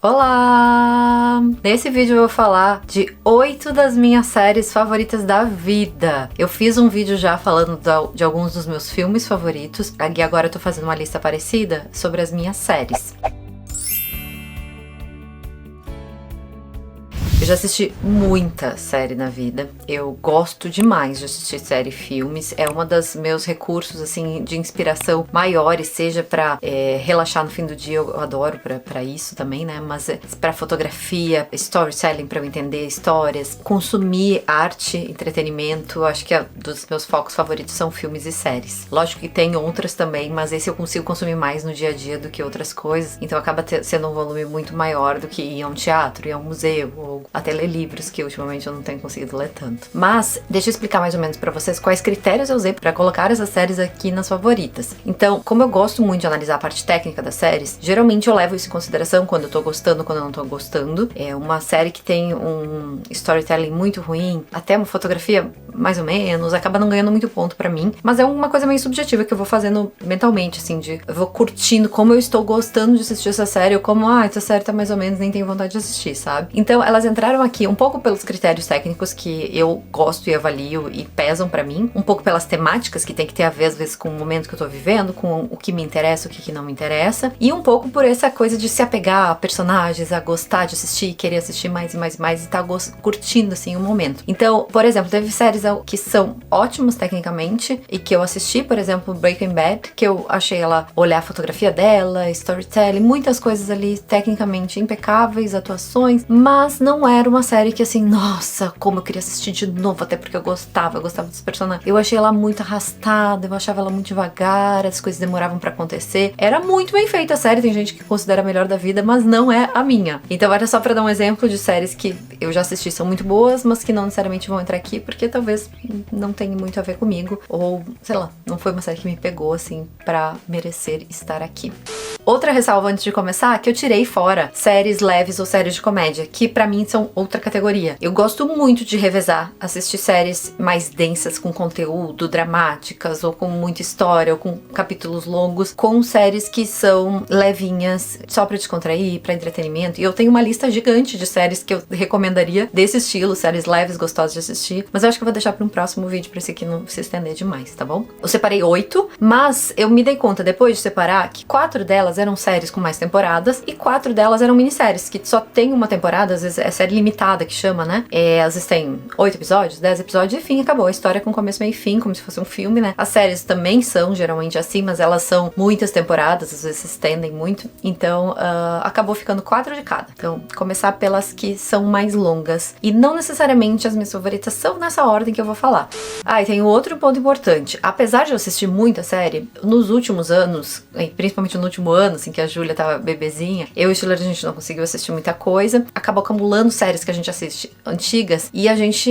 Olá! Nesse vídeo eu vou falar de 8 das minhas séries favoritas da vida. Eu fiz um vídeo já falando de alguns dos meus filmes favoritos, e agora eu tô fazendo uma lista parecida sobre as minhas séries. Eu já assisti muita série na vida, eu gosto demais de assistir série e filmes, é um dos meus recursos assim de inspiração maiores, seja pra relaxar no fim do dia, eu adoro pra isso também, né, mas pra fotografia, storytelling, pra eu entender histórias, consumir arte, entretenimento, acho que dos meus focos favoritos são filmes e séries. Lógico que tem outras também, mas esse eu consigo consumir mais no dia a dia do que outras coisas, então acaba sendo um volume muito maior do que ir a um teatro, ir a um museu, ou até ler livros, que ultimamente eu não tenho conseguido ler tanto. Mas, deixa eu explicar mais ou menos pra vocês quais critérios eu usei pra colocar essas séries aqui nas favoritas. Então, como eu gosto muito de analisar a parte técnica das séries, geralmente eu levo isso em consideração quando eu tô gostando, quando eu não tô gostando. É uma série que tem um storytelling muito ruim, até uma fotografia mais ou menos, acaba não ganhando muito ponto pra mim, mas é uma coisa meio subjetiva que eu vou fazendo mentalmente, assim, eu vou curtindo como eu estou gostando de assistir essa série, ou como, essa série tá mais ou menos, nem tenho vontade de assistir, sabe? Então, elas entraram aqui um pouco pelos critérios técnicos que eu gosto e avalio e pesam pra mim, um pouco pelas temáticas que tem que ter a ver, às vezes, com o momento que eu tô vivendo, com o que me interessa, o que não me interessa, e um pouco por essa coisa de se apegar a personagens, a gostar de assistir, querer assistir mais e mais e mais, e tá curtindo, assim, o momento. Então, por exemplo, teve séries que são ótimas tecnicamente, e que eu assisti, por exemplo, Breaking Bad, que eu achei ela, olhar a fotografia dela, storytelling, muitas coisas ali tecnicamente impecáveis, atuações, mas não era uma série que assim, nossa, como eu queria assistir de novo, até porque eu gostava dos personagens. Eu achei ela muito arrastada, eu achava ela muito devagar, as coisas demoravam pra acontecer. Era muito bem feita a série, tem gente que considera a melhor da vida, mas não é a minha. Então era só pra dar um exemplo de séries que eu já assisti, são muito boas, mas que não necessariamente vão entrar aqui, porque talvez não tenha muito a ver comigo, ou, sei lá, não foi uma série que me pegou, assim, pra merecer estar aqui. Outra ressalva antes de começar, que eu tirei fora séries leves ou séries de comédia, que pra mim são outra categoria. Eu gosto muito de revezar, assistir séries mais densas, com conteúdo, dramáticas, ou com muita história, ou com capítulos longos, com séries que são levinhas, só pra descontrair, pra entretenimento. E eu tenho uma lista gigante de séries que eu recomendaria desse estilo, séries leves, gostosas de assistir, mas eu acho que eu vou deixar pra um próximo vídeo, pra esse aqui não se estender demais, tá bom? Eu separei 8, mas eu me dei conta, depois de separar, que 4 delas eram séries com mais temporadas e 4 delas eram minisséries, que só tem uma temporada, às vezes é série limitada que chama, né? Às vezes tem 8 episódios, 10 episódios, enfim, acabou. A história com começo, meio e fim, como se fosse um filme, né? As séries também são geralmente assim, mas elas são muitas temporadas, às vezes se estendem muito, então acabou ficando 4 de cada. Então, começar pelas que são mais longas, e não necessariamente as minhas favoritas são nessa ordem que eu vou falar. E tem outro ponto importante. Apesar de eu assistir muita série, nos últimos anos, principalmente no último ano, assim, que a Júlia tava bebezinha, eu e o Stiller, a gente não conseguiu assistir muita coisa, acabou acumulando séries que a gente assiste antigas, e a gente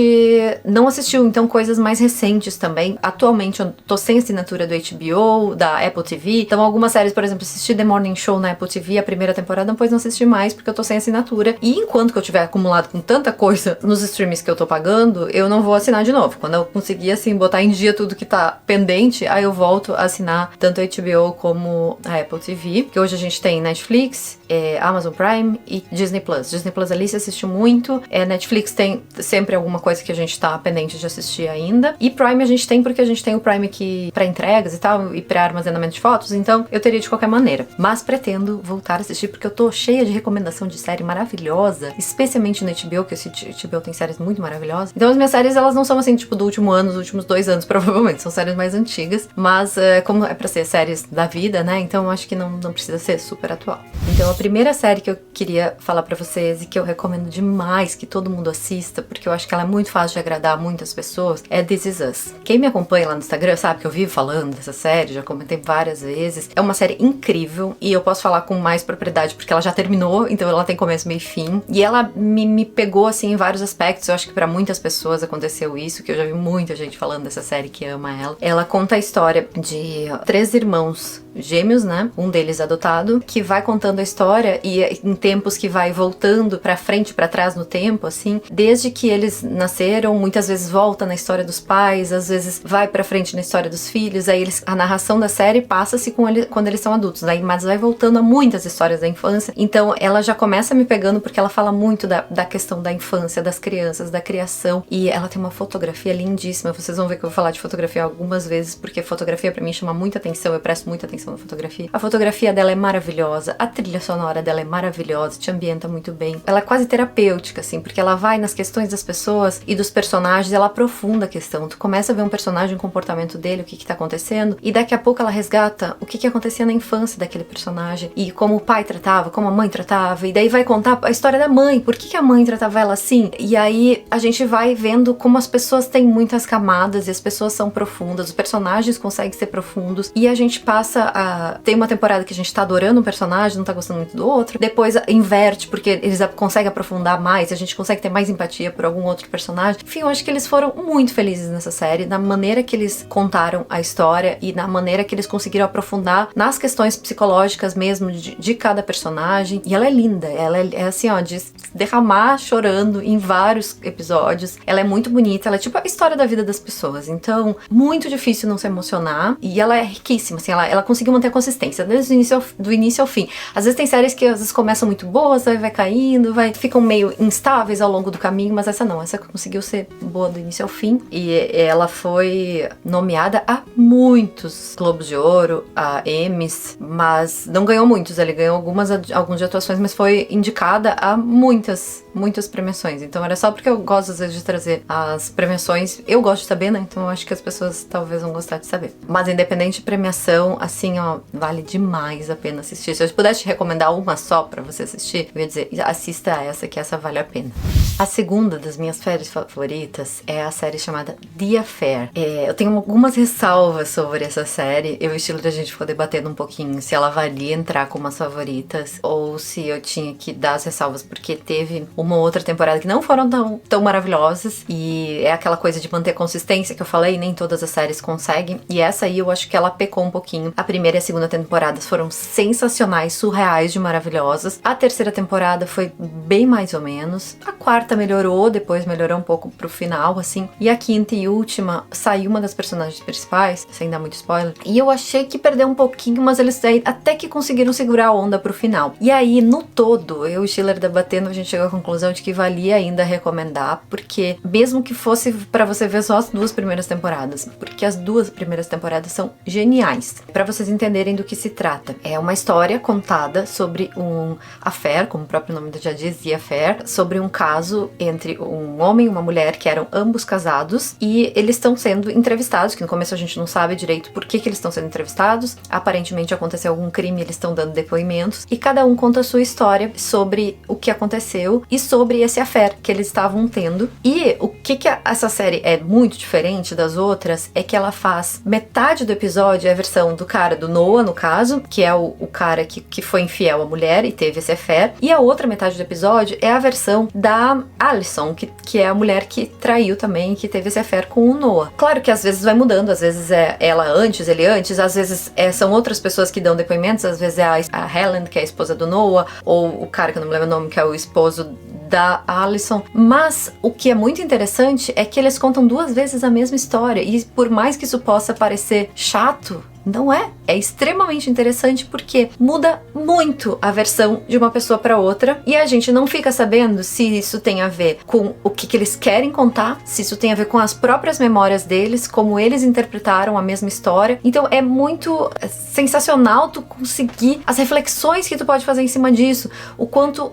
não assistiu, então, coisas mais recentes também. Atualmente eu tô sem assinatura do HBO, da Apple TV, então algumas séries, por exemplo, assisti The Morning Show na Apple TV, a primeira temporada, depois não assisti mais, porque eu tô sem assinatura, e enquanto que eu tiver acumulado com tanta coisa nos streams que eu tô pagando, eu não vou assinar de novo. Quando eu conseguir, assim, botar em dia tudo que tá pendente, aí eu volto a assinar tanto a HBO como a Apple TV, que hoje a gente tem Netflix, Amazon Prime e Disney Plus. Disney Plus ali se assistiu muito, Netflix tem sempre alguma coisa que a gente tá pendente de assistir ainda, e Prime a gente tem porque a gente tem o Prime que pra entregas e tal, e pra armazenamento de fotos, então eu teria de qualquer maneira. Mas pretendo voltar a assistir porque eu tô cheia de recomendação de série maravilhosa, especialmente no HBO, que esse HBO tem séries muito maravilhosas. Então as minhas séries, elas não são assim, tipo, do último ano, dos últimos 2 anos, provavelmente, são séries mais antigas, mas como é pra ser séries da vida, né, então eu acho que não precisa ser super atual. Então a primeira série que eu queria falar pra vocês e que eu recomendo demais que todo mundo assista, porque eu acho que ela é muito fácil de agradar muitas pessoas, é This Is Us. Quem me acompanha lá no Instagram sabe que eu vivo falando dessa série, já comentei várias vezes. É uma série incrível e eu posso falar com mais propriedade porque ela já terminou, então ela tem começo, meio e fim. E ela me pegou, assim, em vários aspectos. Eu acho que pra muitas pessoas aconteceu isso, que eu já vi muita gente falando dessa série que ama ela. Ela conta a história de 3 irmãos gêmeos, né? Um deles adotado, que vai contando a história e em tempos que vai voltando pra frente, pra trás no tempo, assim, desde que eles nasceram, muitas vezes volta na história dos pais, às vezes vai pra frente na história dos filhos, aí a narração da série passa-se quando eles são adultos, aí, mas vai voltando a muitas histórias da infância, então ela já começa me pegando porque ela fala muito da questão da infância, das crianças, da criação, e ela tem uma fotografia lindíssima. Vocês vão ver que eu vou falar de fotografia algumas vezes, porque fotografia pra mim chama muita atenção, eu presto muita atenção na fotografia. A fotografia dela é maravilhosa, a trilha sonora dela é maravilhosa, te ambienta muito bem. Ela é quase terapêutica, assim, porque ela vai nas questões das pessoas e dos personagens, ela aprofunda a questão. Tu começa a ver um personagem, o comportamento dele, o que tá acontecendo, e daqui a pouco ela resgata o que acontecia na infância daquele personagem, e como o pai tratava, como a mãe tratava, e daí vai contar a história da mãe, por que a mãe tratava ela assim, e aí a gente vai vendo como as pessoas têm muitas camadas, e as pessoas são profundas, os personagens conseguem ser profundos, e a gente passa a... Tem uma temporada que a gente tá adorando um personagem, não tá gostando muito do outro, depois inverte, porque eles conseguem aprofundar mais, a gente consegue ter mais empatia por algum outro personagem. Enfim, eu acho que eles foram muito felizes nessa série, na maneira que eles contaram a história e na maneira que eles conseguiram aprofundar nas questões psicológicas mesmo de cada personagem. E ela é linda, ela é assim, ó, de derramar chorando em vários episódios. Ela é muito bonita, ela é tipo a história da vida das pessoas. Então, muito difícil não se emocionar. E ela é riquíssima, assim, ela conseguiu manter a consistência desde do início ao fim. Às vezes tem séries que às vezes começam muito boas, aí vai caindo, ficam meio instáveis ao longo do caminho, mas essa não, essa conseguiu ser boa do início ao fim. E ela foi nomeada a muitos Globos de Ouro, a Emmys, mas não ganhou muitos, ele ganhou algumas de atuações, mas foi indicada a muitas premiações. Então era só porque eu gosto às vezes de trazer as premiações, eu gosto de saber, né? Então eu acho que as pessoas talvez vão gostar de saber. Mas independente de premiação, assim, ó, vale demais a pena assistir. Se eu pudesse te recomendar uma só pra você assistir, eu ia dizer, assista essa, que essa vale a pena. A segunda das minhas séries favoritas é a série chamada The Affair. Eu tenho algumas ressalvas sobre essa série. Eu e o estilo da gente ficou debatendo um pouquinho se ela valia entrar como as favoritas ou se eu tinha que dar as ressalvas, porque teve uma outra temporada que não foram tão maravilhosas, e é aquela coisa de manter consistência que eu falei, nem todas as séries conseguem, e essa aí eu acho que ela pecou um pouquinho. A primeira e a segunda temporadas foram sensacionais, surreais de maravilhosas. A terceira temporada foi bem mais ou menos. A quarta melhorou, depois melhorou um pouco pro final, assim. E a quinta e última, saiu uma das personagens principais, sem dar muito spoiler, e eu achei que perdeu um pouquinho, mas eles até que conseguiram segurar a onda pro final. E aí, no todo, eu e o Schiller debatendo, a gente chegou à conclusão de que valia ainda recomendar, porque mesmo que fosse pra você ver só as duas primeiras temporadas, porque as duas primeiras temporadas são geniais. Pra vocês entenderem do que se trata. É uma história contada sobre um affair, como o próprio nome já diz, The Affair, sobre um caso entre um homem e uma mulher que eram ambos casados, e eles estão sendo entrevistados, que no começo a gente não sabe direito por que eles estão sendo entrevistados. Aparentemente aconteceu algum crime, eles estão dando depoimentos, e cada um conta a sua história sobre o que aconteceu e sobre esse affair que eles estavam tendo. E o que essa série é muito diferente das outras é que ela faz metade do episódio, é a versão do cara, do Noah no caso, que é o cara que foi infiel à mulher e teve esse affair, e a outra metade do episódio é a versão da Allison, que é a mulher que traiu também, que teve esse affair com o Noah. Claro que às vezes vai mudando, às vezes é ela antes, ele antes, às vezes são outras pessoas que dão depoimentos, às vezes é a Helen, que é a esposa do Noah, ou o cara que eu não me lembro o nome, que é o esposo da Allison. Mas o que é muito interessante é que eles contam duas vezes a mesma história, e por mais que isso possa parecer chato, não é. É extremamente interessante porque muda muito a versão de uma pessoa para outra, e a gente não fica sabendo se isso tem a ver com o que eles querem contar, se isso tem a ver com as próprias memórias deles, como eles interpretaram a mesma história. Então é muito sensacional tu conseguir as reflexões que tu pode fazer em cima disso, o quanto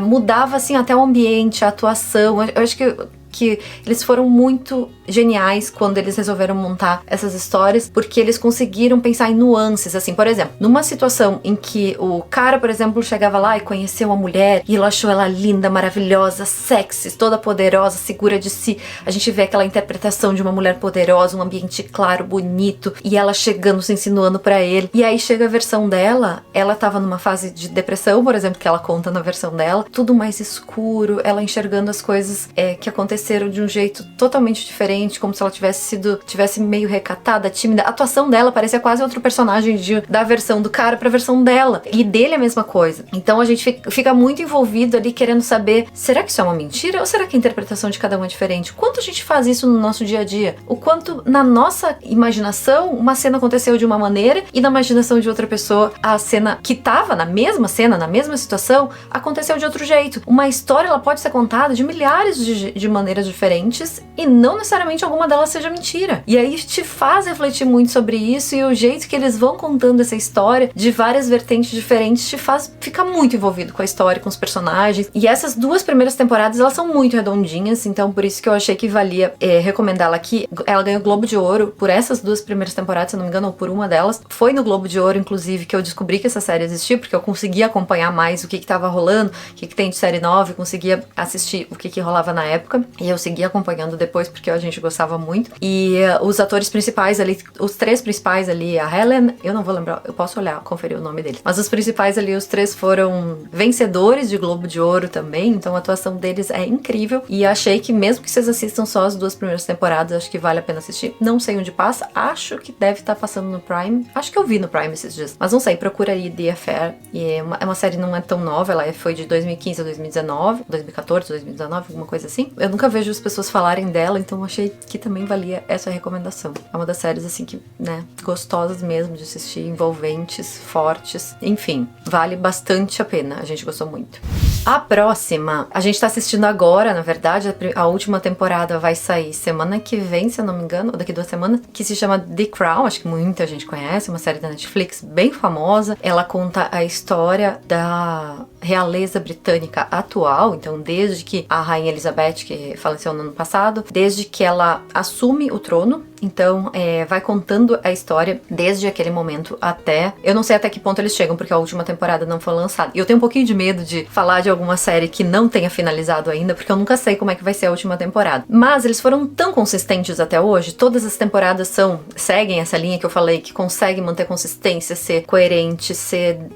mudava assim até o ambiente, a atuação. Eu acho que eles foram muito geniais quando eles resolveram montar essas histórias, porque eles conseguiram pensar em nuances, assim, por exemplo, numa situação em que o cara, por exemplo, chegava lá e conheceu uma mulher e ele achou ela linda, maravilhosa, sexy, toda poderosa, segura de si, a gente vê aquela interpretação de uma mulher poderosa, um ambiente claro, bonito, e ela chegando, se insinuando pra ele, e aí chega a versão dela, ela tava numa fase de depressão, por exemplo, que ela conta na versão dela, tudo mais escuro, ela enxergando as coisas que aconteciam apareceram de um jeito totalmente diferente, como se ela tivesse meio recatada, tímida. A atuação dela parecia quase outro personagem da versão do cara pra versão dela. E dele a mesma coisa. Então a gente fica muito envolvido ali querendo saber, será que isso é uma mentira ou será que a interpretação de cada um é diferente? Quanto a gente faz isso no nosso dia a dia? O quanto na nossa imaginação uma cena aconteceu de uma maneira e na imaginação de outra pessoa a cena que tava na mesma cena, na mesma situação, aconteceu de outro jeito. Uma história, ela pode ser contada de milhares de maneiras diferentes e não necessariamente alguma delas seja mentira. E aí te faz refletir muito sobre isso, e o jeito que eles vão contando essa história de várias vertentes diferentes te faz ficar muito envolvido com a história, com os personagens. E essas 2 primeiras temporadas, elas são muito redondinhas, então por isso que eu achei que valia recomendá-la aqui. Ela ganhou o Globo de Ouro por essas 2 primeiras temporadas, se não me engano, ou por uma delas. Foi no Globo de Ouro, inclusive, que eu descobri que essa série existia, porque eu conseguia acompanhar mais o que tava rolando, o que tem de série nova, eu conseguia assistir o que rolava na época, e eu seguia acompanhando depois, porque a gente gostava muito. E os atores principais ali, os 3 principais ali, a Helen, eu não vou lembrar, eu posso olhar, conferir o nome deles, mas os principais ali, os 3 foram vencedores de Globo de Ouro também, então a atuação deles é incrível, e achei que mesmo que vocês assistam só as 2 primeiras temporadas, acho que vale a pena assistir. Não sei onde passa, acho que deve estar passando no Prime, acho que eu vi no Prime esses dias, mas não sei, procura aí The Affair, e é uma série não é tão nova, ela foi de 2015 a 2019, 2014, 2019, alguma coisa assim. Eu nunca vejo as pessoas falarem dela, então achei que também valia essa recomendação. É uma das séries, assim, que, né, gostosas mesmo de assistir, envolventes, fortes, enfim, vale bastante a pena, a gente gostou muito. A próxima, a gente tá assistindo agora, na verdade, a última temporada vai sair semana que vem, se eu não me engano, ou daqui 2 semanas, que se chama The Crown, acho que muita gente conhece, uma série da Netflix bem famosa. Ela conta a história da realeza britânica atual, então desde que a Rainha Elizabeth, que faleceu no ano passado, desde que ela assume o trono, então vai contando a história desde aquele momento até... Eu não sei até que ponto eles chegam, porque a última temporada não foi lançada. E eu tenho um pouquinho de medo de falar de alguma série que não tenha finalizado ainda, porque eu nunca sei como é que vai ser a última temporada. Mas eles foram tão consistentes até hoje, todas as temporadas seguem essa linha que eu falei, que consegue manter consistência, ser coerente,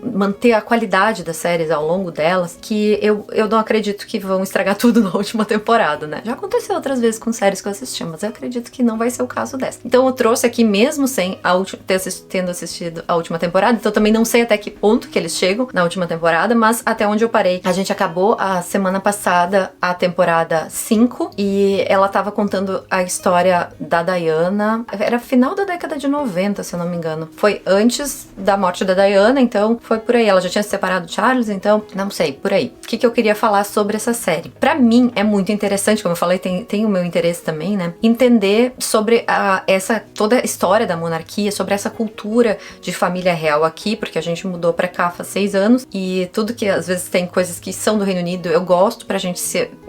manter a qualidade das séries ao longo delas, que eu não acredito que vão estragar tudo na última temporada, né? Já aconteceu outras vezes com séries que eu assisti, mas eu acredito que não vai ser o caso dessa. Então eu trouxe aqui mesmo sem tendo assistido a última temporada, então também não sei até que ponto que eles chegam na última temporada, mas até onde eu parei. A gente acabou a semana passada a temporada 5 e ela tava contando a história da Diana, era final da década de 90, se eu não me engano. Foi antes da morte da Diana, então foi por aí. Ela já tinha se separado do Charles, então não sei, por aí. O que eu queria falar sobre essa série? Pra mim é muito interessante, como eu falei, tem o meu interesse também, né? Entender sobre toda a história da monarquia, sobre essa cultura de família real aqui, porque a gente mudou pra cá faz 6 anos, e tudo que às vezes tem coisas que são do Reino Unido, eu gosto pra gente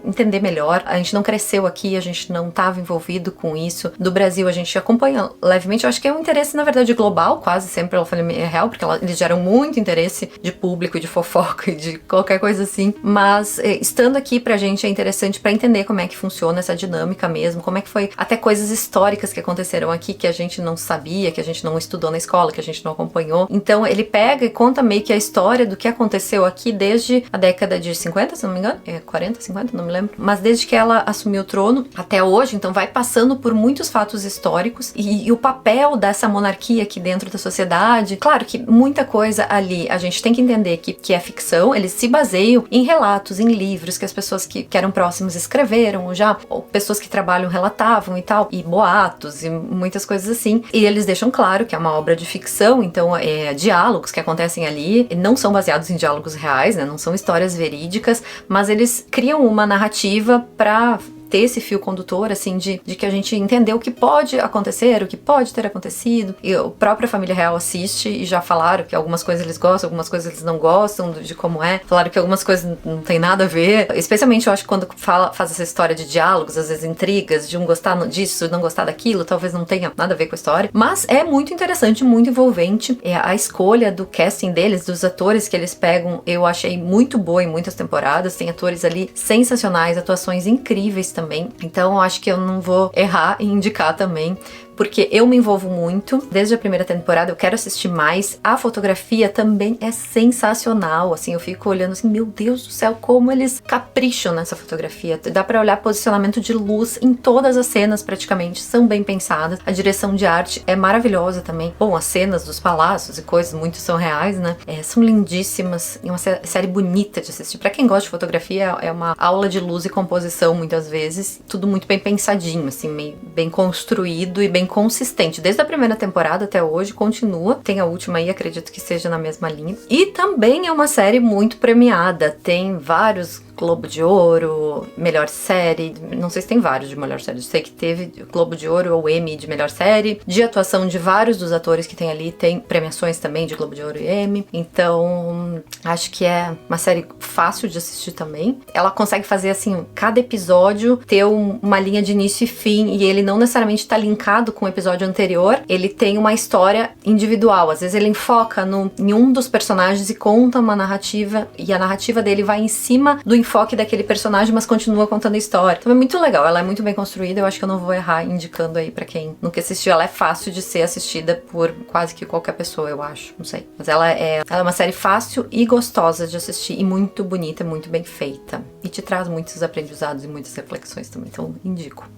entender melhor. A gente não cresceu aqui, a gente não estava envolvido com isso. Do Brasil a gente acompanha levemente, eu acho que é um interesse na verdade global, quase sempre pela família real, porque eles geram muito interesse de público, de fofoca e de qualquer coisa assim, mas estando aqui pra gente é interessante pra entender como é que funciona essa dinâmica mesmo, como é que foi até coisas históricas que aconteceram aqui que a gente não sabia, que a gente não estudou na escola, que a gente não acompanhou. Então ele pega e conta meio que a história do que aconteceu aqui desde a década de 50, se não me engano, 40, 50, não me lembro, mas desde que ela assumiu o trono até hoje, então vai passando por muitos fatos históricos e o papel dessa monarquia aqui dentro da sociedade. Claro que muita coisa ali a gente tem que entender que é ficção, eles se baseiam em relatos, em livros que as pessoas que eram próximas escreveram, ou pessoas que trabalham relatavam e tal, e boatos e muitas coisas assim, e eles deixam claro que é uma obra de ficção, então diálogos que acontecem ali não são baseados em diálogos reais, né? Não são histórias verídicas, mas eles criam uma narrativa pra ter esse fio condutor, assim, de que a gente entendeu o que pode acontecer, o que pode ter acontecido. E a própria família real assiste e já falaram que algumas coisas eles gostam, algumas coisas eles não gostam de como é. Falaram que algumas coisas não tem nada a ver. Especialmente, eu acho que quando faz essa história de diálogos, às vezes intrigas, de um gostar disso, não gostar daquilo, talvez não tenha nada a ver com a história. Mas é muito interessante, muito envolvente. A escolha do casting deles, dos atores que eles pegam, eu achei muito boa em muitas temporadas. Tem atores ali sensacionais, atuações incríveis também. Então eu acho que eu não vou errar em indicar também porque eu me envolvo muito. Desde a primeira temporada eu quero assistir mais. A fotografia também é sensacional, assim, eu fico olhando assim, meu Deus do céu, como eles capricham nessa fotografia. Dá pra olhar posicionamento de luz em todas as cenas, praticamente, são bem pensadas. A direção de arte é maravilhosa também. Bom, as cenas dos palácios e coisas, muitos são reais, né? São lindíssimas, é uma série bonita de assistir. Pra quem gosta de fotografia, é uma aula de luz e composição, muitas vezes. Tudo muito bem pensadinho, assim, bem construído e bem consistente. Desde a primeira temporada até hoje, continua. Tem a última aí, acredito que seja na mesma linha. E também é uma série muito premiada. Tem vários Globo de Ouro, melhor série, não sei se tem vários de melhor série, eu sei que teve Globo de Ouro ou Emmy de melhor série, de atuação de vários dos atores que tem ali, tem premiações também de Globo de Ouro e Emmy, então acho que é uma série fácil de assistir também. Ela consegue fazer assim, cada episódio ter uma linha de início e fim, e ele não necessariamente tá linkado com o episódio anterior, ele tem uma história individual, às vezes ele enfoca em um dos personagens e conta uma narrativa, e a narrativa dele vai em cima do enfoque daquele personagem, mas continua contando a história. Então é muito legal, ela é muito bem construída, eu acho que eu não vou errar indicando aí pra quem nunca assistiu. Ela é fácil de ser assistida por quase que qualquer pessoa, eu acho, não sei. Mas ela é uma série fácil e gostosa de assistir e muito bonita, muito bem feita. E te traz muitos aprendizados e muitas reflexões também, então indico.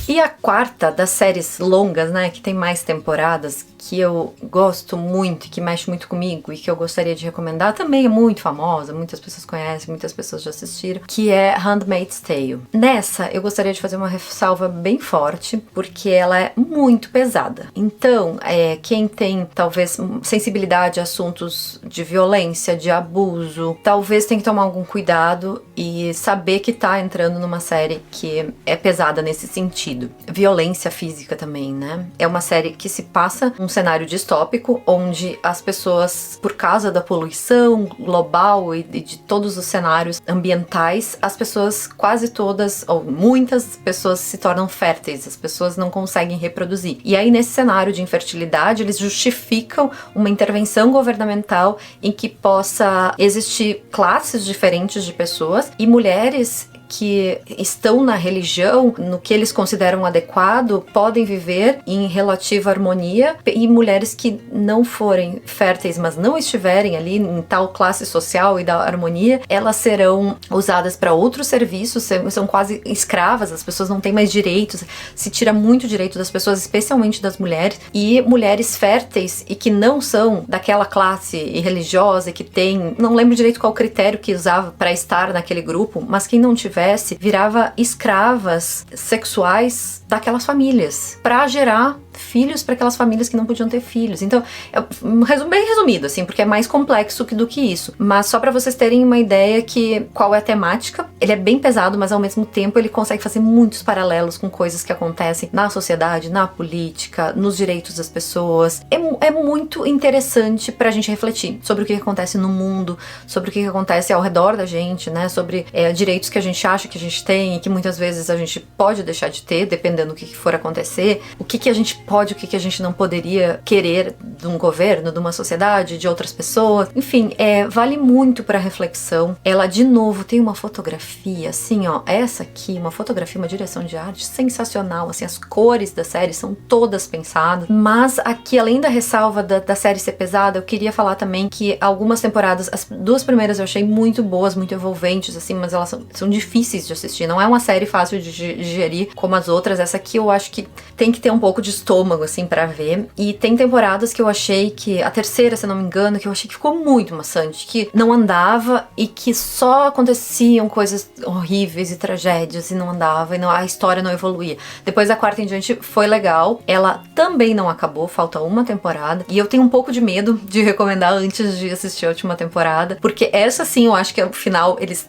E a quarta das séries longas, né, que tem mais temporadas, que eu gosto muito, que mexe muito comigo e que eu gostaria de recomendar, também é muito famosa, muitas pessoas conhecem, muitas pessoas já assistiram, que é Handmaid's Tale. Nessa, eu gostaria de fazer uma ressalva bem forte, porque ela é muito pesada. Então, quem tem, talvez, sensibilidade a assuntos de violência, de abuso, talvez tenha que tomar algum cuidado e saber que tá entrando numa série que é pesada nesse sentido. Violência física também, né? É uma série que se passa num cenário distópico, onde as pessoas, por causa da poluição global e de todos os cenários ambientais, as pessoas quase todas, ou muitas pessoas se tornam férteis, as pessoas não conseguem reproduzir. E aí, nesse cenário de infertilidade, eles justificam uma intervenção governamental em que possa existir classes diferentes de pessoas e mulheres que estão na religião, no que eles consideram adequado, podem viver em relativa harmonia, e mulheres que não forem férteis, mas não estiverem ali em tal classe social e da harmonia, elas serão usadas para outros serviços, são quase escravas, as pessoas não têm mais direitos, se tira muito direito das pessoas, especialmente das mulheres, e mulheres férteis e que não são daquela classe religiosa, que tem, não lembro direito qual critério que usava para estar naquele grupo, mas quem não tiver virava escravas sexuais daquelas famílias para gerar filhos para aquelas famílias que não podiam ter filhos. Então, é bem resumido, assim, porque é mais complexo do que isso. Mas só para vocês terem uma ideia qual é a temática, ele é bem pesado, mas ao mesmo tempo ele consegue fazer muitos paralelos com coisas que acontecem na sociedade, na política, nos direitos das pessoas. É muito interessante pra gente refletir sobre o que acontece no mundo, sobre o que acontece ao redor da gente, né? Sobre direitos que a gente acha que a gente tem e que muitas vezes a gente pode deixar de ter, dependendo do que for acontecer. O que a gente pode, o que a gente não poderia querer de um governo, de uma sociedade, de outras pessoas. Enfim, vale muito para reflexão. Ela, de novo, tem uma fotografia, assim, ó, essa aqui, uma fotografia, uma direção de arte sensacional, assim, as cores da série são todas pensadas, mas aqui, além da ressalva da série ser pesada, eu queria falar também que algumas temporadas, as duas primeiras eu achei muito boas, muito envolventes, assim, mas elas são difíceis de assistir, não é uma série fácil de digerir como as outras. Essa aqui eu acho que tem que ter um pouco de estômago, assim, pra ver. E tem temporadas que eu achei que, a terceira, se eu não me engano, que eu achei que ficou muito maçante, que não andava e que só aconteciam coisas horríveis e tragédias e não andava, e a história não evoluía. Depois da quarta em diante foi legal. Ela também não acabou, falta uma temporada. E eu tenho um pouco de medo de recomendar antes de assistir a última temporada, porque essa sim, eu acho que no final eles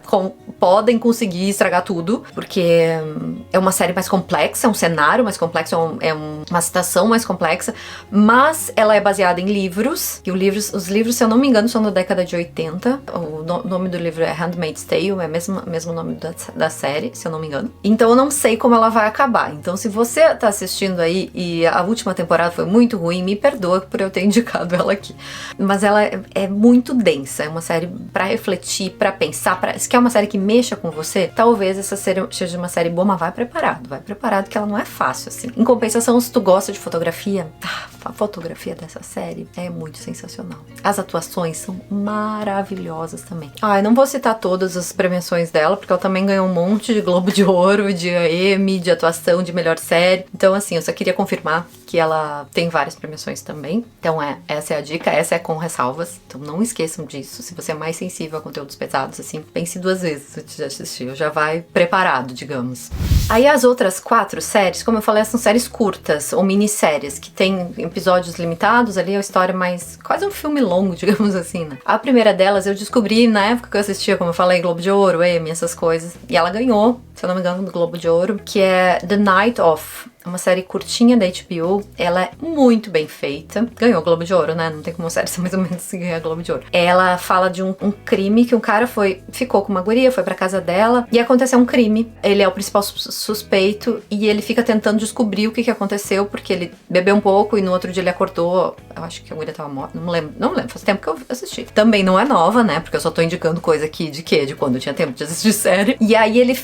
podem conseguir estragar tudo, porque é uma série mais complexa, é um cenário mais complexo, uma situação mais complexa, mas ela é baseada em livros, e os livros, se eu não me engano, são da década de 80. O nome do livro é Handmaid's Tale, é o mesmo nome da série, se eu não me engano. Então eu não sei como ela vai acabar. Então, se você tá assistindo aí e a última temporada foi muito ruim, me perdoa por eu ter indicado ela aqui. Mas ela é muito densa, é uma série pra refletir, pra pensar, que é uma série que mexa com você, talvez essa série seja uma série boa, mas vai preparado que ela não é fácil, assim. Em compensação, se tu gosta de fotografia, a fotografia dessa série é muito sensacional. As atuações são maravilhosas também. Eu não vou citar todas as premiações dela, porque ela também ganhou um monte de Globo de Ouro, de Emmy, de atuação, de melhor série. Então, assim, eu só queria confirmar que ela tem várias premiações também. Então, essa é a dica, essa é com ressalvas. Então, não esqueçam disso. Se você é mais sensível a conteúdos pesados, assim, pense 2 vezes antes de assistir. Já vai preparado, digamos. Aí, as outras 4 séries, como eu falei, são séries curtas ou minisséries, que tem episódios limitados ali, a história mais... quase um filme longo, digamos assim, né? A primeira delas eu descobri na época que eu assistia, como eu falei, Globo de Ouro, Emmy, essas coisas. E ela ganhou, se eu não me engano, do Globo de Ouro, que é The Night Of. Uma série curtinha da HBO, ela é muito bem feita. Ganhou o Globo de Ouro, né? Não tem como uma série ser mais ou menos se ganhar Globo de Ouro. Ela fala de um crime que um cara ficou com uma guria, foi pra casa dela e aconteceu um crime. Ele é o principal suspeito e ele fica tentando descobrir o que aconteceu, porque ele bebeu um pouco e no outro dia ele acordou. Eu acho que a guria tava morta, não lembro, faz tempo que eu assisti. Também não é nova, né? Porque eu só tô indicando coisa aqui de quando eu tinha tempo de assistir série. E aí ele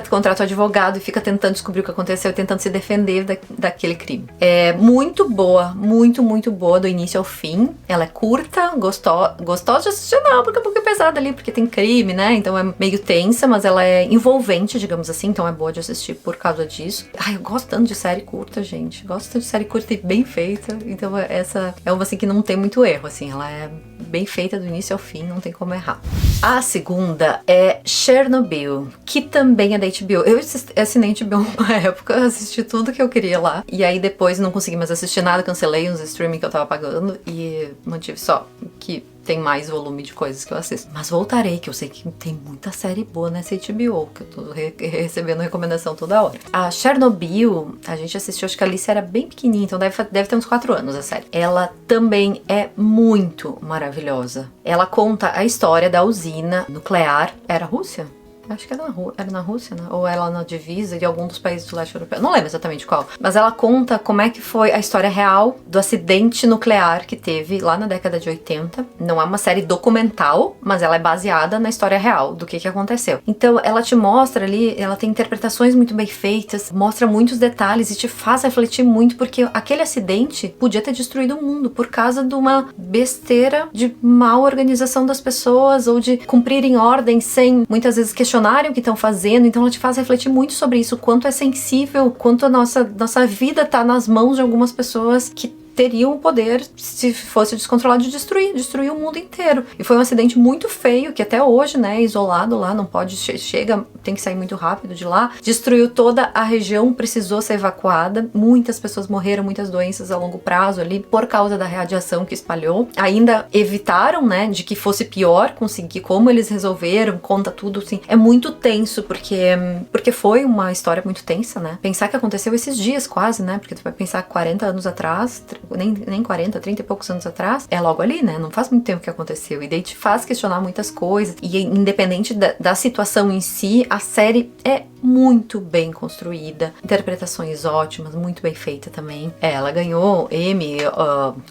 contrata um advogado e fica tentando descobrir o que aconteceu e tentando se defender daquele crime. É muito boa, muito boa do início ao fim. Ela é curta, gostosa de assistir, não, porque é um pouquinho pesada ali, porque tem crime, né? Então é meio tensa, mas ela é envolvente, digamos assim, então é boa de assistir por causa disso. Eu gosto tanto de série curta, gente. Gosto tanto de série curta e bem feita. Então essa é uma assim que não tem muito erro, assim. Ela é bem feita do início ao fim, não tem como errar. A segunda é Chernobyl, que também é da HBO. Eu assinei HBO uma época, assisti tudo que eu queria lá. E aí depois não consegui mais assistir nada, cancelei uns streaming que eu tava pagando e mantive só que tem mais volume de coisas que eu assisto. Mas voltarei, que eu sei que tem muita série boa nessa HBO, que eu tô recebendo recomendação toda hora. A Chernobyl, a gente assistiu, acho que a Alice era bem pequenininha, então deve ter uns 4 anos a série. Ela também é muito maravilhosa. Ela conta a história da usina nuclear. Era Rússia? Acho que era na Rússia, né? Ou ela na divisa de algum dos países do leste europeu. Não lembro exatamente qual. Mas ela conta como é que foi a história real do acidente nuclear que teve lá na década de 80. Não é uma série documental, mas ela é baseada na história real do que aconteceu. Então ela te mostra ali, ela tem interpretações muito bem feitas, mostra muitos detalhes e te faz refletir muito, porque aquele acidente podia ter destruído o mundo por causa de uma besteira de má organização das pessoas ou de cumprirem ordens sem muitas vezes questionarem o que estão fazendo. Então ela te faz refletir muito sobre isso, o quanto é sensível, quanto a nossa vida tá nas mãos de algumas pessoas que teriam o poder, se fosse descontrolado, de destruir o mundo inteiro. E foi um acidente muito feio, que até hoje, né, isolado lá, não pode, tem que sair muito rápido de lá. Destruiu toda a região, precisou ser evacuada. Muitas pessoas morreram, muitas doenças a longo prazo ali, por causa da radiação que espalhou. Ainda evitaram, né, de que fosse pior, conseguir como eles resolveram, conta tudo, assim. É muito tenso, porque foi uma história muito tensa, né. Pensar que aconteceu esses dias quase, né, porque tu vai pensar 40 anos atrás, nem 40, 30 e poucos anos atrás, é logo ali, né? Não faz muito tempo que aconteceu. E daí te faz questionar muitas coisas. E independente da situação em si, a série é muito bem construída, interpretações ótimas, muito bem feita também. Ela ganhou Emmy,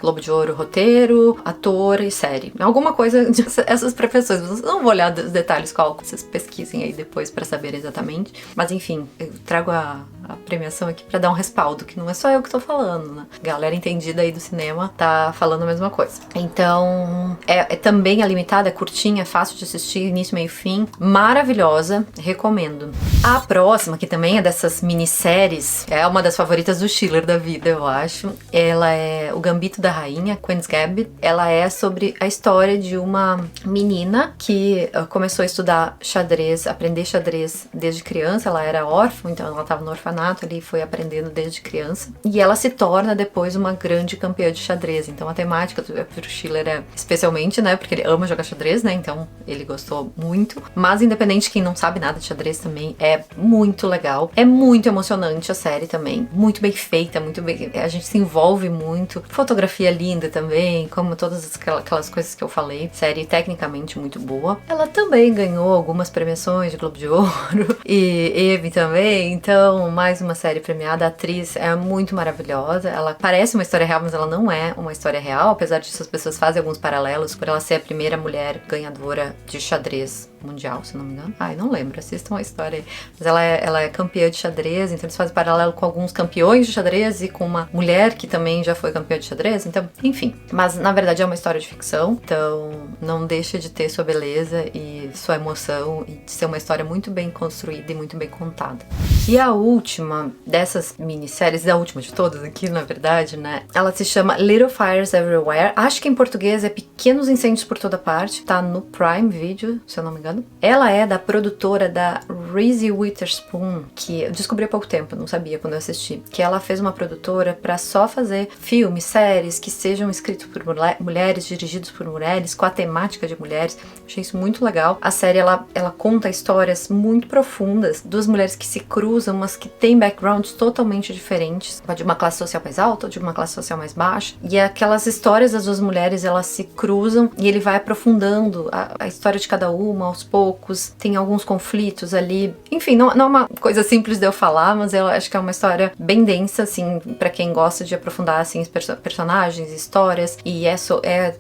Globo de Ouro, roteiro, ator e série. Alguma coisa dessas premiações. Vocês não vou olhar os detalhes qual, vocês pesquisem aí depois pra saber exatamente. Mas enfim, eu trago a premiação aqui pra dar um respaldo, que não é só eu que tô falando, né? Galera entendida aí do cinema tá falando a mesma coisa. Então, é também a limitada, é curtinha, é fácil de assistir, início, meio, fim. Maravilhosa, recomendo. A próxima, que também é dessas minisséries, é uma das favoritas do Schiller da vida, eu acho. Ela é O Gambito da Rainha, Queen's Gambit. Ela é sobre a história de uma menina que começou a estudar xadrez, aprender xadrez desde criança. Ela era órfã, então ela estava no orfanato ali e foi aprendendo desde criança. E ela se torna depois uma grande campeã de xadrez. Então a temática pro Schiller é especialmente, né, porque ele ama jogar xadrez, né, então ele gostou muito. Mas independente de quem não sabe nada de xadrez também, é é muito legal. É muito emocionante a série também. Muito bem feita, muito bem... A gente se envolve muito. Fotografia linda também, como todas aquelas coisas que eu falei. Série tecnicamente muito boa. Ela também ganhou algumas premiações de Globo de Ouro e Emmy também. Então, mais uma série premiada. A atriz é muito maravilhosa. Ela parece uma história real, mas ela não é uma história real. Apesar disso, as pessoas fazem alguns paralelos por ela ser a primeira mulher ganhadora de xadrez mundial, se não me engano. Ai, não lembro, assistam a história aí. Mas ela é campeã de xadrez, então eles fazem paralelo com alguns campeões de xadrez e com uma mulher que também já foi campeã de xadrez, então, enfim. Mas, na verdade, é uma história de ficção, então não deixa de ter sua beleza e sua emoção e de ser uma história muito bem construída e muito bem contada. E a última dessas minisséries, a última de todas aqui, na verdade, né? Ela se chama Little Fires Everywhere. Acho que em português é Pequenos Incêndios por Toda Parte. Tá no Prime Video, se eu não me engano. Ela é da produtora da Reese Witherspoon, que eu descobri há pouco tempo, não sabia quando eu assisti, que ela fez uma produtora pra só fazer filmes, séries que sejam escritos por mulheres, dirigidos por mulheres, com a temática de mulheres. Achei isso muito legal. A série, ela conta histórias muito profundas, duas mulheres que se cruzam, mas que têm backgrounds totalmente diferentes, de uma classe social mais alta ou de uma classe social mais baixa, e aquelas histórias das duas mulheres, elas se cruzam e ele vai aprofundando a história de cada uma aos poucos, tem alguns conflitos ali, enfim, não é uma coisa simples de eu falar, mas eu acho que é uma história bem densa, assim, pra quem gosta de aprofundar, assim, os personagens, histórias, e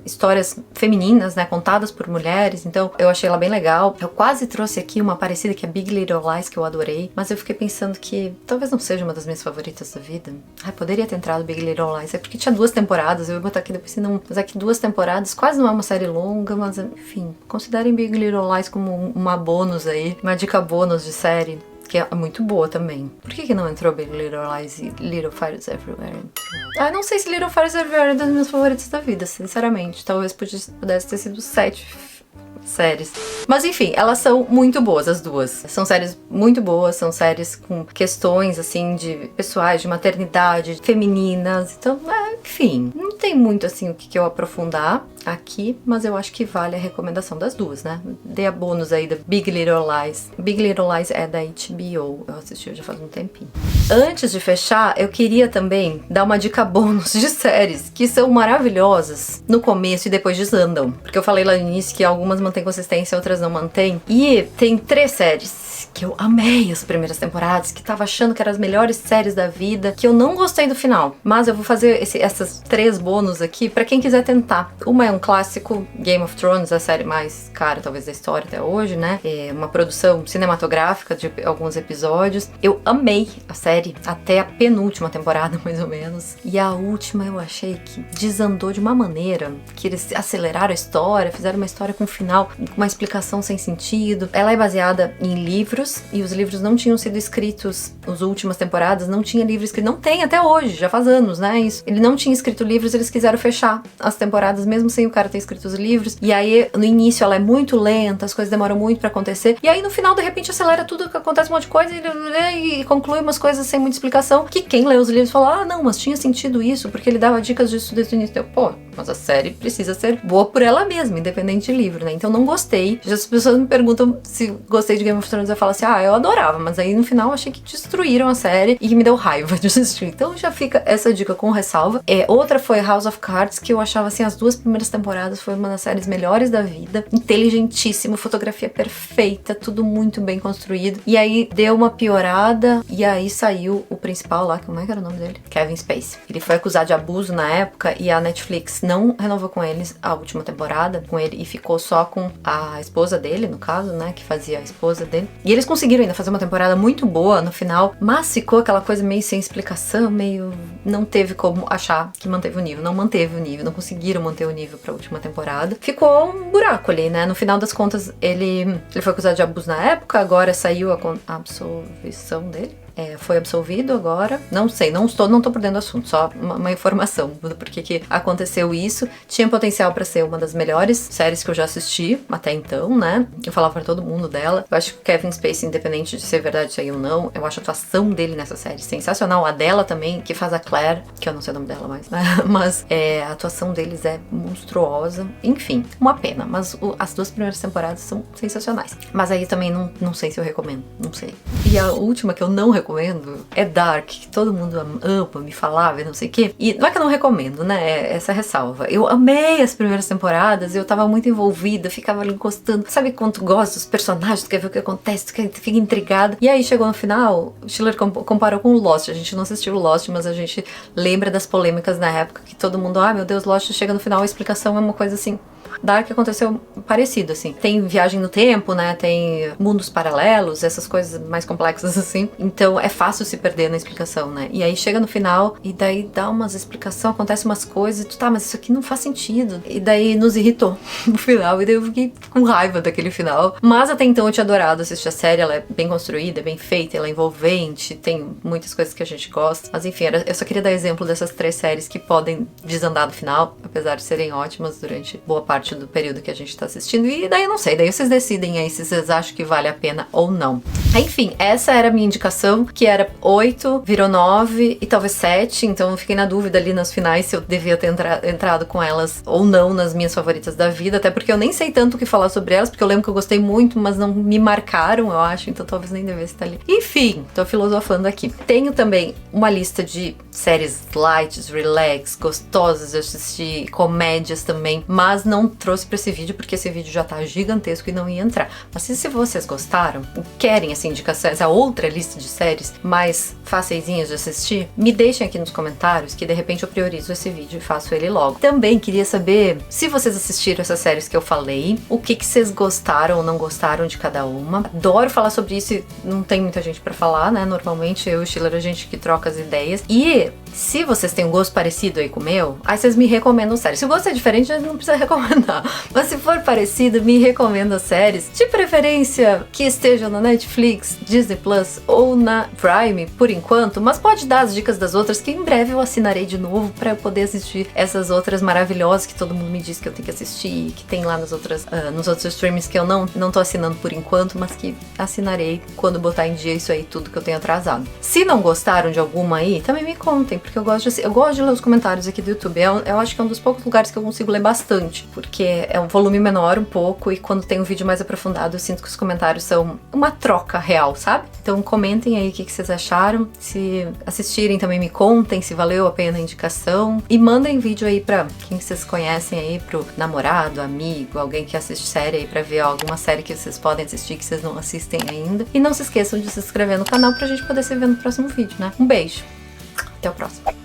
histórias femininas, né, contadas por mulheres, então eu achei ela bem legal. Eu quase trouxe aqui uma parecida que é Big Little Lies, que eu adorei, mas eu fiquei pensando que talvez não seja uma das minhas favoritas da vida. Ai, poderia ter entrado Big Little Lies, é porque tinha 2 temporadas, eu ia botar aqui depois, se não, mas aqui 2 temporadas, quase não é uma série longa, mas enfim, considerem Big Little Lies como uma bônus aí, uma dica bônus de série, que é muito boa também. Por que não entrou Big Little Lies e Little Fires Everywhere? Ah, não sei se Little Fires Everywhere é das minhas favoritas da vida, sinceramente. Talvez pudesse ter sido 7 séries. Mas enfim, elas são muito boas, as duas. São séries muito boas, são séries com questões, assim, de pessoais, de maternidade, femininas. Então, enfim, não tem muito, assim, o que eu aprofundar aqui, mas eu acho que vale a recomendação das duas, né? Dei a bônus aí da Big Little Lies. Big Little Lies é da HBO, eu assisti já faz um tempinho. Antes de fechar, eu queria também dar uma dica bônus de séries que são maravilhosas no começo e depois desandam. Porque eu falei lá no início que algumas mantêm consistência, outras não mantêm. E tem 3 séries que eu amei as primeiras temporadas, que tava achando que eram as melhores séries da vida, que eu não gostei do final. Mas eu vou fazer essas 3 bônus aqui pra quem quiser tentar. Uma é um clássico, Game of Thrones, a série mais cara talvez da história até hoje, né? É uma produção cinematográfica de alguns episódios. Eu amei a série até a penúltima temporada, mais ou menos. E a última eu achei que desandou de uma maneira que eles aceleraram a história, fizeram uma história com um final, com uma explicação sem sentido. Ela é baseada em livros, e os livros não tinham sido escritos, as últimas temporadas não tinha livro escrito, não tem até hoje, já faz anos, né, isso. Ele não tinha escrito livros, eles quiseram fechar as temporadas, mesmo sem o cara ter escrito os livros, e aí no início ela é muito lenta, as coisas demoram muito pra acontecer, e aí no final de repente acelera tudo, que acontece um monte de coisa, e conclui umas coisas sem muita explicação, que quem lê os livros fala, não, mas tinha sentido isso, porque ele dava dicas disso desde o início. Eu, pô, mas a série precisa ser boa por ela mesma, independente de livro, né, então não gostei. Já as pessoas me perguntam se gostei de Game of Thrones, eu falo assim, eu adorava, mas aí no final eu achei que destruíram a série e que me deu raiva de assistir. Então já fica essa dica com ressalva. Outra foi House of Cards, que eu achava assim, as 2 primeiras temporadas foi uma das séries melhores da vida, inteligentíssimo, fotografia perfeita, tudo muito bem construído. E aí deu uma piorada e aí saiu o principal lá, como é que era o nome dele? Kevin Spacey. Ele foi acusado de abuso na época e a Netflix não renovou com eles a última temporada com ele e ficou só com a esposa dele, no caso, né, que fazia a esposa dele. E eles conseguiram ainda fazer uma temporada muito boa no final, mas ficou aquela coisa meio sem explicação, meio... não teve como achar que manteve o nível, não manteve o nível, não conseguiram manter o nível pra última temporada. Ficou um buraco ali, né? No final das contas, ele foi acusado de abuso na época, agora saiu a absolvição dele. foi absolvido agora. Não sei, não tô por dentro do assunto, só uma informação do porquê que aconteceu isso. Tinha potencial pra ser uma das melhores séries que eu já assisti até então, né? Eu falava pra todo mundo dela. Eu acho que o Kevin Spacey, independente de ser verdade isso aí ou não, eu acho a atuação dele nessa série sensacional. A dela também, que faz a Claire, que eu não sei o nome dela mais, né? Mas a atuação deles é monstruosa. Enfim, uma pena, mas as 2 primeiras temporadas são sensacionais. Mas aí também não sei se eu recomendo, não sei. E a última que eu não recomendo é Dark, que todo mundo ama, me falava e não sei o quê. E não é que eu não recomendo, né? Essa ressalva. Eu amei as primeiras temporadas, eu tava muito envolvida, ficava ali encostando. Sabe quando tu gosta dos personagens, tu quer ver o que acontece, tu fica intrigada. E aí chegou no final, o Schiller comparou com o Lost. A gente não assistiu o Lost, mas a gente lembra das polêmicas na época que todo mundo, meu Deus, Lost chega no final, a explicação é uma coisa assim. Dark aconteceu parecido, assim. Tem viagem no tempo, né? Tem mundos paralelos, essas coisas mais complexas, assim. Então é fácil se perder na explicação, né? E aí chega no final e daí dá umas explicações, acontece umas coisas e tu, mas isso aqui não faz sentido. E daí nos irritou no final. E daí eu fiquei com raiva daquele final. Mas até então eu tinha adorado assistir a série. Ela é bem construída, é bem feita, ela é envolvente, tem muitas coisas que a gente gosta. Mas enfim, eu só queria dar exemplo dessas 3 séries que podem desandar no final, apesar de serem ótimas durante boa parte do período que a gente tá assistindo. E daí eu não sei, daí vocês decidem aí se vocês acham que vale a pena ou não. Enfim, essa era a minha indicação, que era 8, virou 9 e talvez 7, então eu fiquei na dúvida ali nas finais se eu devia ter entrado com elas ou não nas minhas favoritas da vida, até porque eu nem sei tanto o que falar sobre elas, porque eu lembro que eu gostei muito, mas não me marcaram, eu acho, então talvez nem devesse estar ali. Enfim, tô filosofando aqui. Tenho também uma lista de séries light, relax, gostosas de assistir, comédias também, mas não trouxe pra esse vídeo porque esse vídeo já tá gigantesco e não ia entrar. Mas se vocês gostaram, querem assim indicações, essa outra lista de séries mais faceizinhas de assistir, me deixem aqui nos comentários que de repente eu priorizo esse vídeo e faço ele logo. Também queria saber se vocês assistiram essas séries que eu falei, o que vocês gostaram ou não gostaram de cada uma. Adoro falar sobre isso e não tem muita gente pra falar, né? Normalmente eu e o Schiller a gente que troca as ideias. E se vocês têm um gosto parecido aí com o meu, aí vocês me recomendam séries. Se o gosto é diferente, não precisa recomendar. Mas se for parecido, me recomenda séries, de preferência que estejam na Netflix, Disney Plus ou na Prime, por enquanto, mas pode dar as dicas das outras que em breve eu assinarei de novo pra eu poder assistir essas outras maravilhosas que todo mundo me diz que eu tenho que assistir, que tem lá nos outros streamings que eu não tô assinando por enquanto, mas que assinarei quando botar em dia isso aí tudo que eu tenho atrasado. Se não gostaram de alguma aí, também me contem, porque eu gosto de ler os comentários aqui do YouTube. Eu acho que é um dos poucos lugares que eu consigo ler bastante, porque é um volume menor um pouco e quando tem um vídeo mais aprofundado eu sinto que os comentários são uma troca real, sabe? Então comentem aí o que vocês acharam, se assistirem também me contem se valeu a pena a indicação e mandem vídeo aí pra quem vocês conhecem aí, pro namorado, amigo, alguém que assiste série aí pra ver alguma série que vocês podem assistir que vocês não assistem ainda. E não se esqueçam de se inscrever no canal pra gente poder se ver no próximo vídeo, né? Um beijo! Até o próximo.